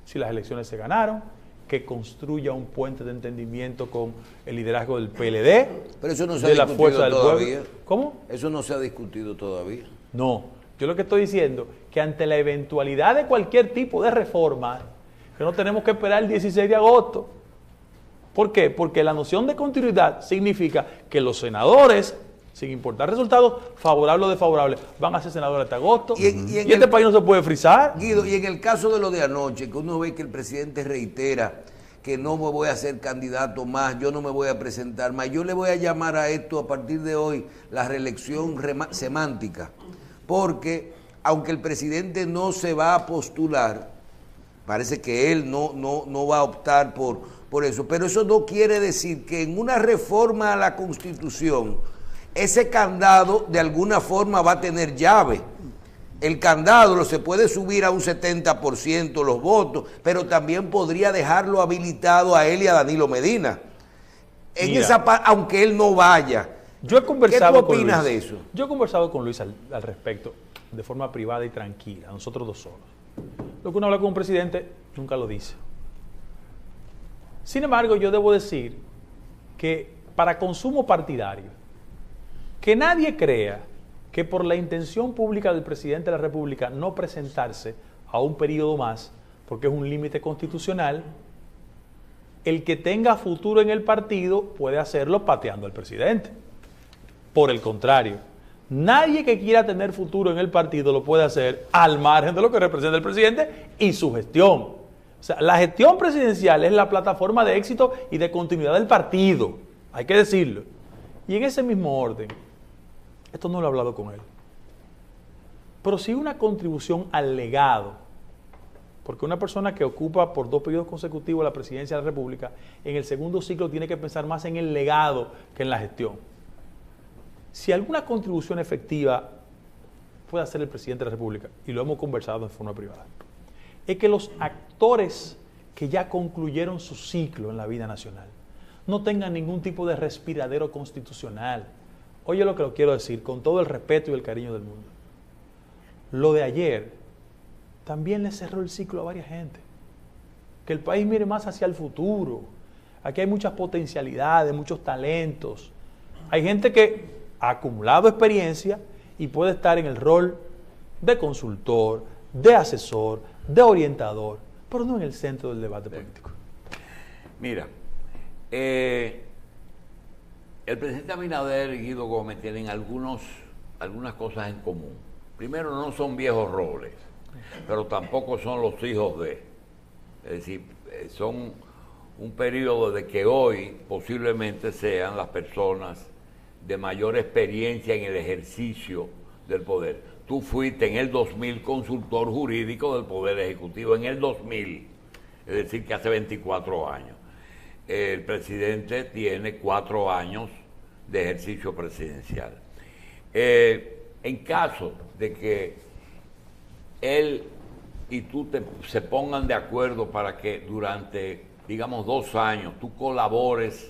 si las elecciones se ganaron, que construya un puente de entendimiento con el liderazgo del PLD,
pero eso no se
de
ha
la
discutido
fuerza del
todavía.
pueblo. ¿Cómo?
Eso no se ha discutido todavía.
No, yo lo que estoy diciendo que ante la eventualidad de cualquier tipo de reforma, que no tenemos que esperar el 16 de agosto. ¿Por qué? Porque la noción de continuidad significa que los senadores, sin importar resultados, favorables o desfavorables, van a ser senadores hasta agosto. Y este país no se puede frizar.
Guido, y en el caso de lo de anoche, que uno ve que el presidente reitera que no me voy a hacer candidato más, yo no me voy a presentar más, yo le voy a llamar a esto a partir de hoy la reelección semántica, porque aunque el presidente no se va a postular, parece que él no va a optar por eso, pero eso no quiere decir que en una reforma a la Constitución ese candado de alguna forma va a tener llave. El candado se puede subir a un 70% los votos, pero también podría dejarlo habilitado a él y a Danilo Medina. En esa aunque él no vaya.
Yo he conversado.
¿Qué tú opinas de eso?
Yo he conversado con Luis al respecto, de forma privada y tranquila, nosotros dos solos. Lo que uno habla con un presidente nunca lo dice. Sin embargo, yo debo decir que para consumo partidario, que nadie crea que por la intención pública del presidente de la República no presentarse a un periodo más, porque es un límite constitucional, el que tenga futuro en el partido puede hacerlo pateando al presidente. Por el contrario, nadie que quiera tener futuro en el partido lo puede hacer al margen de lo que representa el presidente y su gestión. O sea, la gestión presidencial es la plataforma de éxito y de continuidad del partido, hay que decirlo. Y en ese mismo orden, esto no lo he hablado con él, pero sí una contribución al legado, porque una persona que ocupa por 2 periodos consecutivos la presidencia de la República, en el segundo ciclo tiene que pensar más en el legado que en la gestión. Si alguna contribución efectiva puede hacer el presidente de la República, y lo hemos conversado en forma privada, es que los actores que ya concluyeron su ciclo en la vida nacional no tengan ningún tipo de respiradero constitucional. Oye lo que lo quiero decir, con todo el respeto y el cariño del mundo. Lo de ayer también le cerró el ciclo a varias gente. Que el país mire más hacia el futuro. Aquí hay muchas potencialidades, muchos talentos. Hay gente que ha acumulado experiencia y puede estar en el rol de consultor, de asesor, de orientador, pero no en el centro del debate político.
Mira, el presidente Abinader y Guido Gómez tienen algunas cosas en común. Primero, no son viejos roles, pero tampoco son los hijos de. Es decir, son un periodo de que hoy posiblemente sean las personas de mayor experiencia en el ejercicio del poder. tú fuiste en el 2000 consultor jurídico del Poder Ejecutivo, en el 2000, es decir, que hace 24 años. El presidente tiene 4 años de ejercicio presidencial. En caso de que él y tú se pongan de acuerdo para que durante, digamos, 2 años tú colabores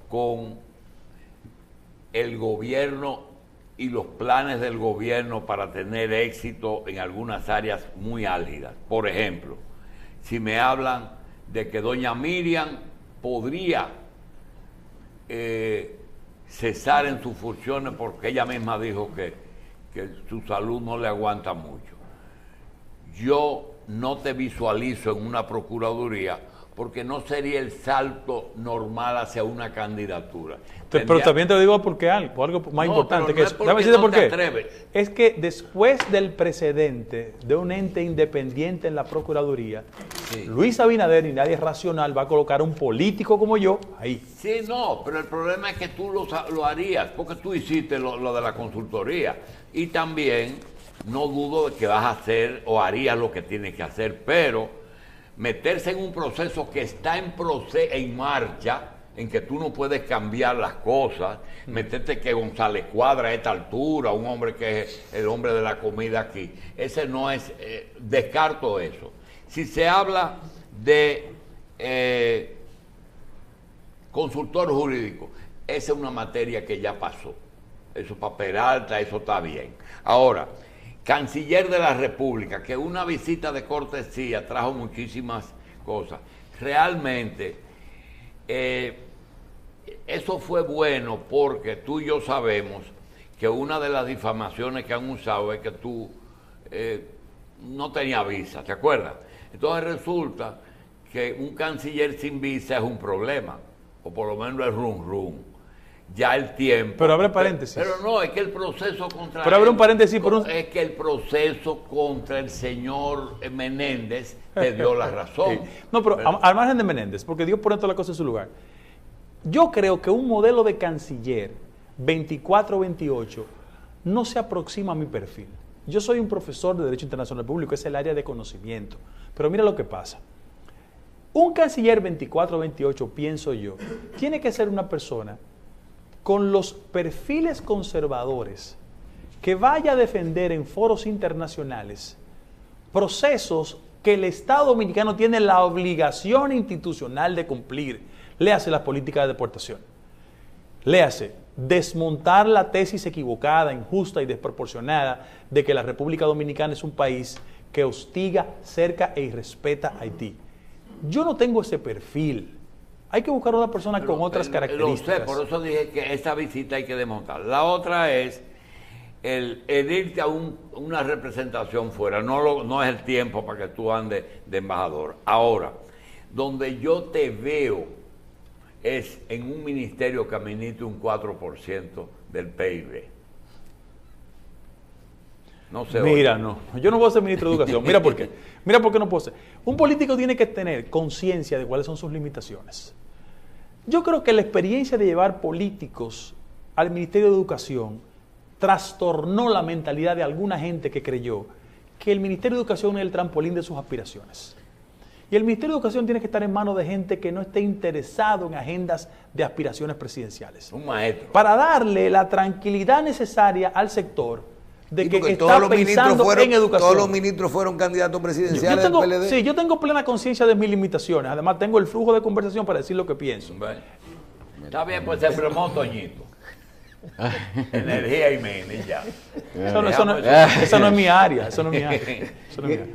con el gobierno y los planes del gobierno para tener éxito en algunas áreas muy álgidas. Por ejemplo, si me hablan de que doña Miriam podría cesar en sus funciones porque ella misma dijo que su salud no le aguanta mucho. Yo no te visualizo en una procuraduría porque no sería el salto normal hacia una candidatura.
Pero también te lo digo porque algo más importante que eso. Déjame decirte por qué. Es que después del precedente de un ente independiente en la Procuraduría, sí, Luis Abinader y nadie racional va a colocar a un político como yo ahí.
Sí, no, pero el problema es que tú lo harías, porque tú hiciste lo de la consultoría. Y también no dudo de que vas a hacer o harías lo que tienes que hacer, pero meterse en un proceso que está en marcha, en que tú no puedes cambiar las cosas, meterte que González Cuadra a esta altura, un hombre que es el hombre de la comida aquí, ese no es, descarto eso. Si se habla de consultor jurídico, esa es una materia que ya pasó, eso para Peralta, eso está bien. Ahora, Canciller de la República, que una visita de cortesía trajo muchísimas cosas. Realmente, eso fue bueno porque tú y yo sabemos que una de las difamaciones que han usado es que tú no tenías visa, ¿te acuerdas? Entonces resulta que un canciller sin visa es un problema, o por lo menos es rum. Ya el tiempo.
Pero abre paréntesis.
Pero no, es que el proceso contra.
Pero abre un paréntesis
Es que el proceso contra el señor Menéndez te dio la razón.
Sí. No, pero al margen de Menéndez, porque Dios pone todas las cosas en su lugar. Yo creo que un modelo de canciller 24-28 no se aproxima a mi perfil. Yo soy un profesor de Derecho Internacional Público, es el área de conocimiento. Pero mira lo que pasa. Un canciller 24-28, pienso yo, tiene que ser una persona con los perfiles conservadores que vaya a defender en foros internacionales procesos que el Estado Dominicano tiene la obligación institucional de cumplir. Léase las políticas de deportación. Léase, desmontar la tesis equivocada, injusta y desproporcionada de que la República Dominicana es un país que hostiga, cerca e irrespeta a Haití. Yo no tengo ese perfil. Hay que buscar una persona con otras características.
Lo sé, por eso dije que esta visita hay que desmontar. La otra es el irte a una representación fuera. No es el tiempo para que tú andes de embajador. Ahora, donde yo te veo es en un ministerio que administre un 4% del PIB. No sé.
Mira, no. Yo no voy a ser ministro de Educación. Mira por qué. Mira por qué no puedo ser. Un político tiene que tener conciencia de cuáles son sus limitaciones. Yo creo que la experiencia de llevar políticos al Ministerio de Educación trastornó la mentalidad de alguna gente que creyó que el Ministerio de Educación es el trampolín de sus aspiraciones. Y el Ministerio de Educación tiene que estar en manos de gente que no esté interesado en agendas de aspiraciones presidenciales.
Un maestro.
Para darle la tranquilidad necesaria al sector de que está pensando en educación.
Todos los ministros fueron candidatos presidenciales del PLD.
Sí, yo tengo plena conciencia de mis limitaciones. Además, tengo el flujo de conversación para decir lo que pienso.
Bueno, está bien, pues se promó Toñito. Energía y menes ya.
Esa no es mi área. Eso no es mi área. Eso no es mi área.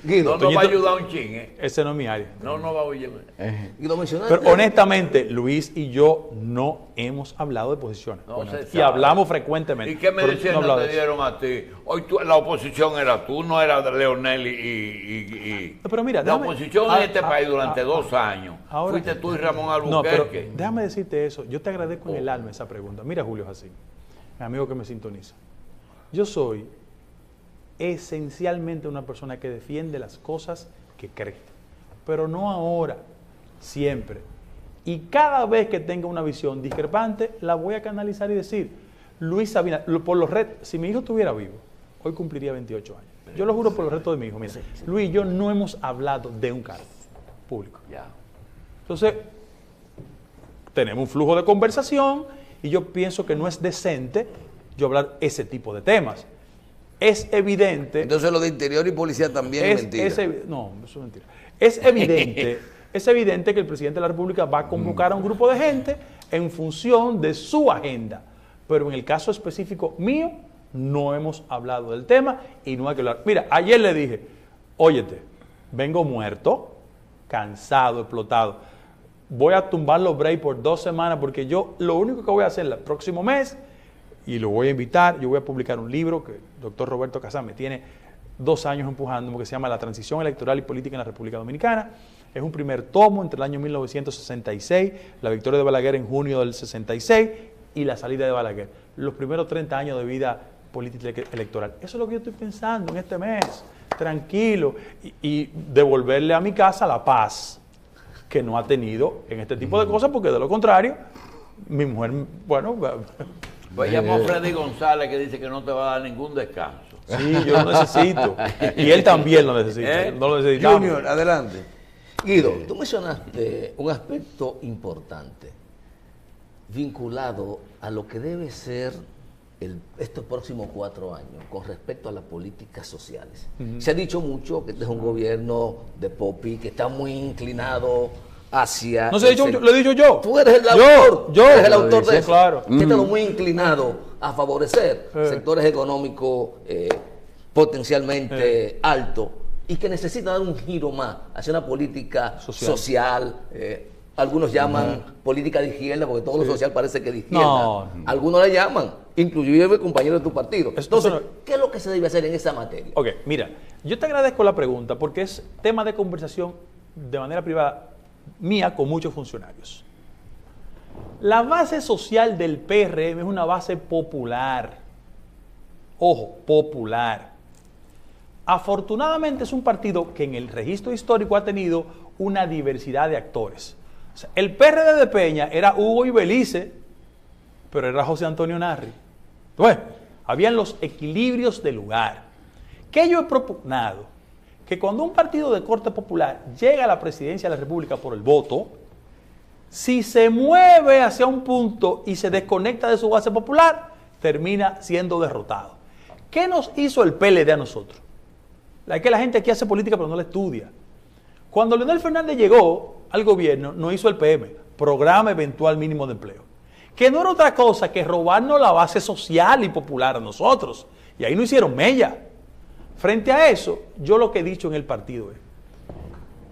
Guido, no nos va a ayudar un chin, ¿eh?
Ese no es mi área.
No va a oír.
Pero honestamente, Luis y yo no hemos hablado de posiciones. Y hablamos frecuentemente.
¿Y qué mediciones te dieron a ti? Hoy la oposición era tú, no era Leonel y
no, pero mira,
la oposición en este país durante 2 años.
Ahora,
fuiste tú y Ramón Albuquerque.
No, pero déjame decirte eso. Yo te agradezco en el alma esa pregunta. Mira, Julio Jacín, mi amigo que me sintoniza. Yo soy esencialmente una persona que defiende las cosas que cree, pero no ahora, siempre. Y cada vez que tenga una visión discrepante, la voy a canalizar y decir, Luis Abinader, por los retos, si mi hijo estuviera vivo hoy cumpliría 28 años. Yo lo juro por el resto de mi hijo. Mira, Luis y yo no hemos hablado de un cargo público.
Ya.
Entonces, tenemos un flujo de conversación y yo pienso que no es decente yo hablar ese tipo de temas. Es evidente...
Entonces lo de interior y policía también es mentira.
No, eso es mentira. Es evidente que el presidente de la República va a convocar a un grupo de gente en función de su agenda. Pero en el caso específico mío, no hemos hablado del tema y no hay que hablar. Mira, ayer le dije, óyete, vengo muerto, cansado, explotado. Voy a tumbar los breaks por 2 semanas porque yo lo único que voy a hacer el próximo mes, y lo voy a invitar, yo voy a publicar un libro que el doctor Roberto Casán me tiene 2 años empujando, que se llama La transición electoral y política en la República Dominicana. Es un primer tomo entre el año 1966, la victoria de Balaguer en junio del 66 y la salida de Balaguer. Los primeros 30 años de vida política electoral. Eso es lo que yo estoy pensando en este mes, tranquilo, y devolverle a mi casa la paz que no ha tenido en este tipo de cosas, porque de lo contrario, mi mujer, bueno...
Pues llamó a Freddy González que dice que no te va a dar ningún descanso.
Sí, yo lo necesito. Y él también lo necesita. No lo necesitamos.
Junior, adelante.
Guido, tú mencionaste un aspecto importante vinculado a lo que debe ser estos próximos 4 años con respecto a las políticas sociales. Se ha dicho mucho que este es un gobierno de Popi, que está muy inclinado hacia...
No se ha dicho, lo he dicho yo.
Tú eres el autor.
Yo
eres el autor de eso.
Claro.
Que está muy inclinado a favorecer sectores económicos potencialmente altos y que necesita dar un giro más hacia una política social. Algunos llaman política de izquierda, porque todo lo social parece que de izquierda.
No.
Algunos la llaman, inclusive compañeros de tu partido. Entonces, ¿qué es lo que se debe hacer en esa materia?
Ok, mira, yo te agradezco la pregunta porque es tema de conversación de manera privada mía con muchos funcionarios. La base social del PRM es una base popular. Ojo, popular. Afortunadamente es un partido que en el registro histórico ha tenido una diversidad de actores. O sea, el PRD de Peña era Hugo y Belice, pero era José Antonio Narri. Entonces, habían los equilibrios del lugar. ¿Qué yo he propugnado? Que cuando un partido de corte popular llega a la presidencia de la República por el voto, si se mueve hacia un punto y se desconecta de su base popular, termina siendo derrotado. ¿Qué nos hizo el PLD a nosotros? Es que la gente aquí hace política pero no la estudia. Cuando Leonel Fernández llegó al gobierno, no hizo el PM, Programa Eventual Mínimo de Empleo, que no era otra cosa que robarnos la base social y popular a nosotros. Y ahí no hicieron mella. Frente a eso, yo lo que he dicho en el partido es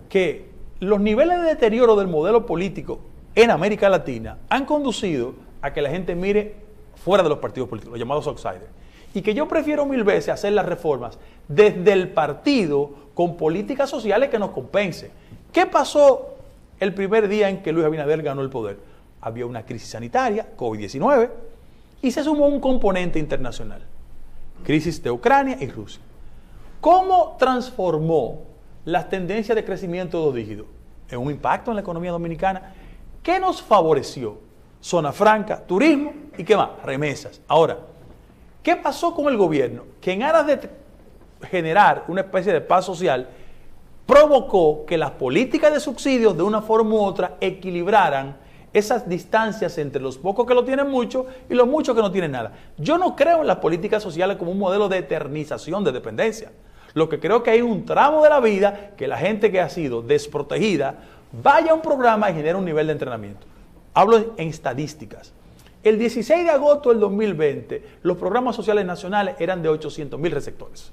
que los niveles de deterioro del modelo político en América Latina han conducido a que la gente mire fuera de los partidos políticos, los llamados outsiders. Y que yo prefiero 1000 veces hacer las reformas desde el partido con políticas sociales que nos compensen. ¿Qué pasó el primer día en que Luis Abinader ganó el poder? Había una crisis sanitaria, COVID-19, y se sumó un componente internacional, crisis de Ucrania y Rusia. ¿Cómo transformó las tendencias de crecimiento de 2 dígitos? En un impacto en la economía dominicana. ¿Qué nos favoreció? Zona franca, turismo y ¿qué más? Remesas. Ahora, ¿qué pasó con el gobierno? Que en aras de generar una especie de paz social, provocó que las políticas de subsidios de una forma u otra equilibraran esas distancias entre los pocos que lo tienen mucho y los muchos que no tienen nada. Yo no creo en las políticas sociales como un modelo de eternización de dependencia. Lo que creo que hay un tramo de la vida que la gente que ha sido desprotegida vaya a un programa y genere un nivel de entrenamiento. Hablo en estadísticas. El 16 de agosto del 2020, los programas sociales nacionales eran de 800,000 receptores.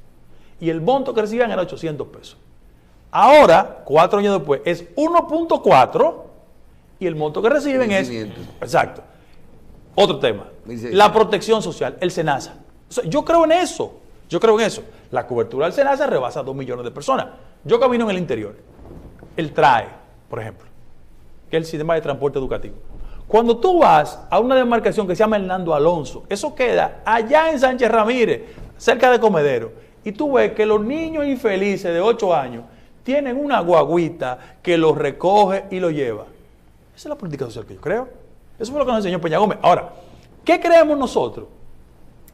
Y el monto que recibían era 800 pesos. Ahora, 4 años después, es 1.4 y el monto que reciben
1500.
es... Exacto. Otro tema. 1600. La protección social, el SENASA. O sea, yo creo en eso. Yo creo en eso. La cobertura del SENASA rebasa a 2 millones de personas. Yo camino en el interior. El TRAE, por ejemplo, que es el sistema de transporte educativo. Cuando tú vas a una demarcación que se llama Hernando Alonso, eso queda allá en Sánchez Ramírez, cerca de Comedero, y tú ves que los niños infelices de 8 años tienen una guaguita que los recoge y los lleva. Esa es la política social que yo creo. Eso fue lo que nos enseñó Peña Gómez. Ahora, ¿qué creemos nosotros?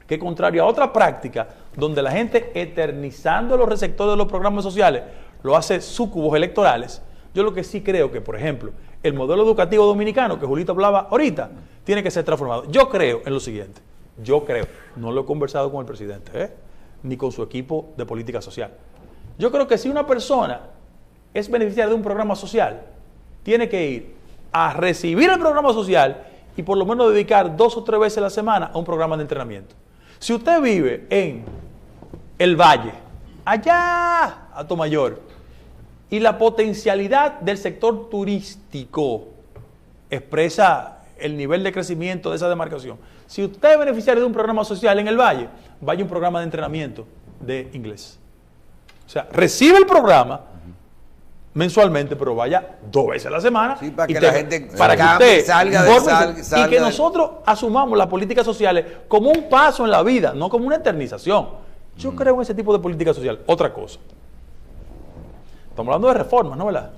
que es contrario a otra práctica donde la gente, eternizando los receptores de los programas sociales, lo hace súcubos electorales. Yo lo que sí creo que, por ejemplo, el modelo educativo dominicano, que Julito hablaba ahorita, tiene que ser transformado. Yo creo en lo siguiente. Yo creo, no lo he conversado con el presidente, ni con su equipo de política social. Yo creo que si una persona es beneficiaria de un programa social, tiene que ir a recibir el programa social y por lo menos dedicar 2 o 3 veces a la semana a un programa de entrenamiento. Si usted vive en el Valle, allá a Tomayor, y la potencialidad del sector turístico expresa el nivel de crecimiento de esa demarcación. Si usted es beneficiario de un programa social en el Valle, vaya a un programa de entrenamiento de inglés. O sea, recibe el programa mensualmente, pero vaya 2 veces a la semana.
Sí, para que la gente
para que usted
salga
y que nosotros asumamos las políticas sociales como un paso en la vida, no como una eternización. Yo creo en ese tipo de política social. Otra cosa. Estamos hablando de reformas, ¿no, verdad?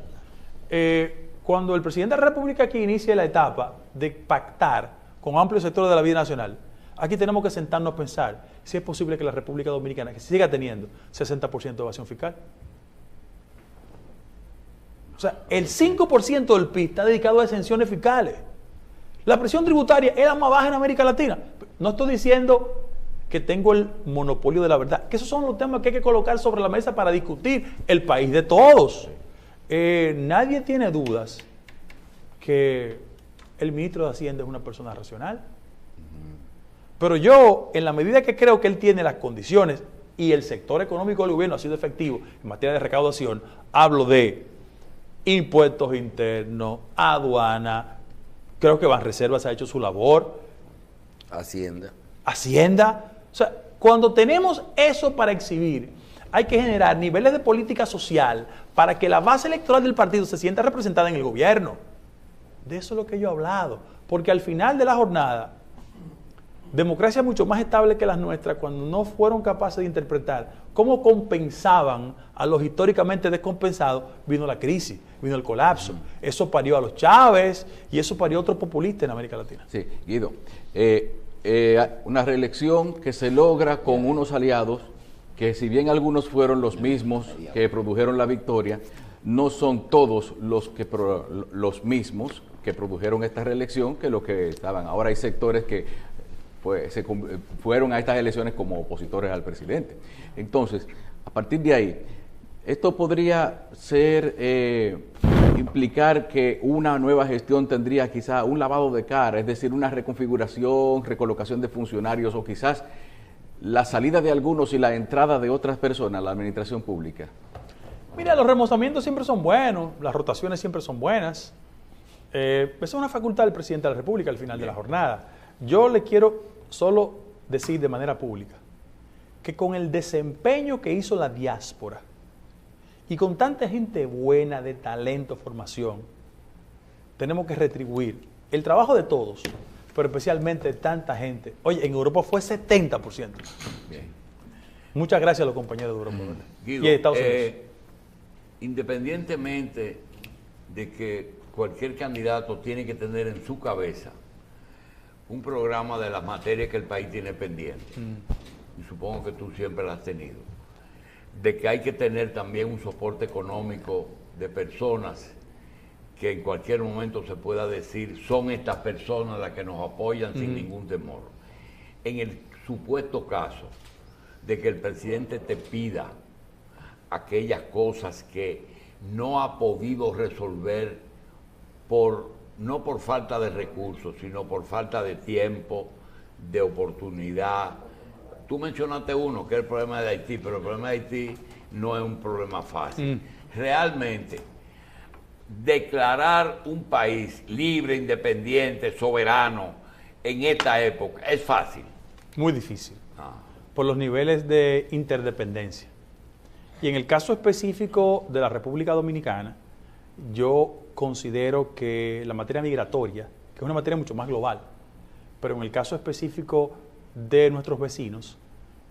Cuando el presidente de la República aquí inicie la etapa de pactar con amplios sectores de la vida nacional, aquí tenemos que sentarnos a pensar si es posible que la República Dominicana que siga teniendo 60% de evasión fiscal. O sea, el 5% del PIB está dedicado a exenciones fiscales. La presión tributaria es la más baja en América Latina. No estoy diciendo que tengo el monopolio de la verdad, que esos son los temas que hay que colocar sobre la mesa para discutir el país de todos. Nadie tiene dudas que el ministro de Hacienda es una persona racional. Pero yo, en la medida que creo que él tiene las condiciones y el sector económico del gobierno ha sido efectivo en materia de recaudación, hablo de impuestos internos, aduana, creo que Banreservas ha hecho su labor. Hacienda. O sea, cuando tenemos eso para exhibir, hay que generar niveles de política social para que la base electoral del partido se sienta representada en el gobierno. De eso es lo que yo he hablado. Porque al final de la jornada, democracias mucho más estables que las nuestras, cuando no fueron capaces de interpretar cómo compensaban a los históricamente descompensados, vino la crisis, vino el colapso. Eso parió a los Chávez y eso parió a otros populistas en América Latina.
Sí, Guido. Una reelección que se logra con unos aliados que, si bien algunos fueron los mismos que produjeron la victoria, no son todos los mismos que produjeron esta reelección que los que estaban. Ahora hay sectores que fueron a estas elecciones como opositores al presidente. Entonces, a partir de ahí, esto podría implicar que una nueva gestión tendría quizá un lavado de cara, es decir, una reconfiguración, recolocación de funcionarios o quizás la salida de algunos y la entrada de otras personas a la administración pública.
Mira, los remozamientos siempre son buenos, las rotaciones siempre son buenas. Esa es una facultad del presidente de la República al final de la jornada. Yo le quiero solo decir de manera pública que con el desempeño que hizo la diáspora y con tanta gente buena, de talento, formación, tenemos que retribuir el trabajo de todos, pero especialmente de tanta gente. Oye, en Europa fue 70%.
Bien.
Muchas gracias a los compañeros de Europa.
Guido,
y Estados Unidos.
Independientemente de que cualquier candidato tiene que tener en su cabeza un programa de las materias que el país tiene pendiente, y supongo que tú siempre las has tenido, de que hay que tener también un soporte económico de personas que en cualquier momento se pueda decir son estas personas las que nos apoyan sin ningún temor. En el supuesto caso de que el presidente te pida aquellas cosas que no ha podido resolver no por falta de recursos, sino por falta de tiempo, de oportunidad. Tú mencionaste uno, que es el problema de Haití, pero el problema de Haití no es un problema fácil. Realmente, declarar un país libre, independiente, soberano, en esta época, ¿es fácil?
Muy difícil, por los niveles de interdependencia. Y en el caso específico de la República Dominicana, yo considero que la materia migratoria, que es una materia mucho más global, pero en el caso específico de nuestros vecinos,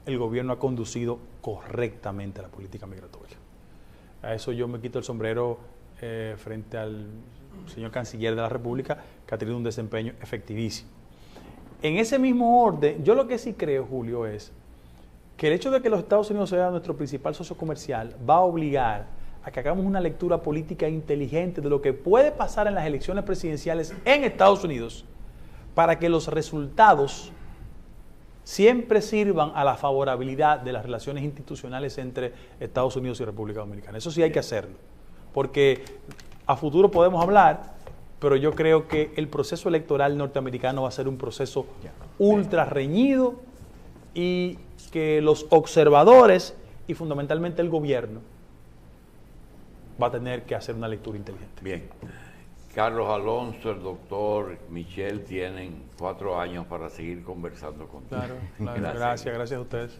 el gobierno ha conducido correctamente la política migratoria. A eso yo me quito el sombrero frente al señor canciller de la República, que ha tenido un desempeño efectivísimo. En ese mismo orden, yo lo que sí creo, Julio, es que el hecho de que los Estados Unidos sean nuestro principal socio comercial va a obligar a que hagamos una lectura política inteligente de lo que puede pasar en las elecciones presidenciales en Estados Unidos para que los resultados siempre sirvan a la favorabilidad de las relaciones institucionales entre Estados Unidos y República Dominicana. Eso sí hay que hacerlo, porque a futuro podemos hablar, pero yo creo que el proceso electoral norteamericano va a ser un proceso ultra reñido y que los observadores y fundamentalmente el gobierno va a tener que hacer una lectura inteligente.
Bien. Carlos Alonso, el doctor Michel tienen 4 años para seguir conversando contigo.
Claro, gracias a ustedes.